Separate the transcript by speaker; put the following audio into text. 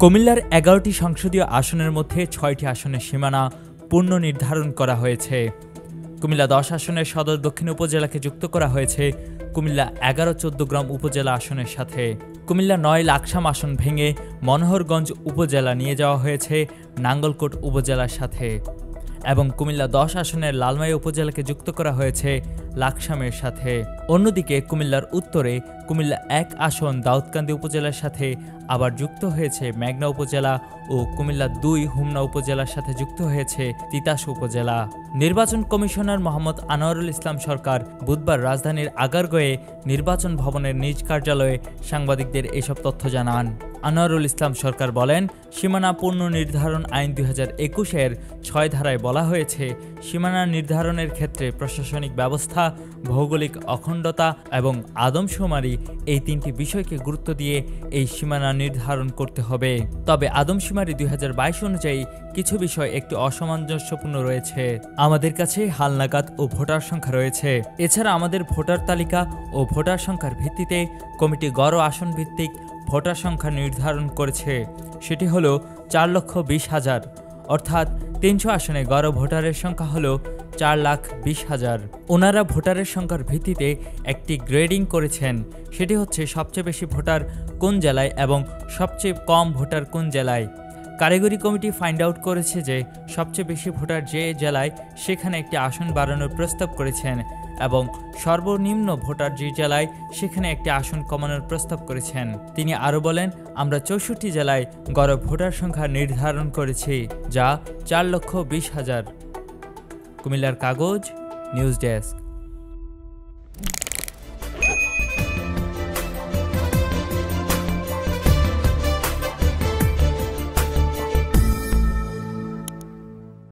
Speaker 1: কুমিল্লার ১১টি সংসদীয় আসনের মধ্যে ৬টি আসনের সীমানা পুনর্নির্ধারণ করা হয়েছে। কুমিল্লা ১০ আসনের সদর দক্ষিণ উপজেলাকে যুক্ত করা হয়েছে কুমিল্লা ১১-১৪গ্রাম উপজেলা আসনের সাথে। কুমিল্লা ৯ লাকসাম আসন ভেঙে মনোহরগঞ্জ উপজেলা নিয়ে যাওয়া হয়েছে নাঙ্গলকোট উপজেলার সাথে এবং কুমিল্লা ১০ আসনের লালমাই উপজেলাকে যুক্ত করা হয়েছে লাকসামের সাথে। অন্যদিকে কুমিল্লার উত্তরে কুমিল্লা ১ আসন দাউদকান্দি উপজেলার সাথে আবার যুক্ত হয়েছে মেঘনা উপজেলা ও কুমিল্লা ২ হোমনা উপজেলার সাথে যুক্ত হয়েছে তিতাস উপজেলা। নির্বাচন কমিশনার মোহাম্মদ আনোয়ারুল ইসলাম সরকার বুধবার রাজধানীর আগারগাঁওয়ে নির্বাচন ভবনের নিজ কার্যালয়ে সাংবাদিকদের এসব তথ্য জানান। আনোয়ারুল ইসলাম সরকার বলেন, সীমানা পুনর্নির্ধারণ আইন ২০২১-এর ৬ ধারায় বলা হয়েছে, সীমানা নির্ধারণের ক্ষেত্রে প্রশাসনিক ব্যবস্থা, ভৌগোলিক অখণ্ডতা এবং আদমশুমারি এই ৩টি বিষয়কে গুরুত্ব দিয়ে এই সীমানা নির্ধারণ করতে হবে। তবে আদমশুমারি ২০২২ অনুযায়ী কিছু বিষয় একটু অসামঞ্জস্যপূর্ণ রয়েছে। আমাদের কাছে হালনাগাদ ও ভোটার সংখ্যা রয়েছে। এছাড়া আমাদের ভোটার তালিকা ও ভোটার সংখ্যার ভিত্তিতে কমিটি গড় আসন ভিত্তিক ভোটার সংখ্যা নির্ধারণ করেছে। সেটি হলো ৪,২০,০০০, অর্থাৎ ৩০০ আসনে গড় ভোটারের সংখ্যা হলো ৪,২০,০০০। ওনারা ভোটারের সংখ্যার ভিত্তিতে একটি গ্রেডিং করেছেন, সেটি হচ্ছে সবচেয়ে বেশি ভোটার কোন জেলায় এবং সবচেয়ে কম ভোটার কোন জেলায়। কারিগরি কমিটি ফাইন্ড আউট করেছে যে সবচেয়ে বেশি ভোটার যে জেলায় সেখানে একটি আসন বাড়ানোর প্রস্তাব করেছেন এবং সর্বনিম্ন ভোটার যে জেলায় সেখানে একটি আসন কমানোর প্রস্তাব করেছেন। তিনি আরও বলেন, আমরা ৬৪ জেলায় গড় ভোটার সংখ্যা নির্ধারণ করেছি, যা ৪,২০,০০০। কুমিল্লার কাগজ, নিউজ ডেস্ক।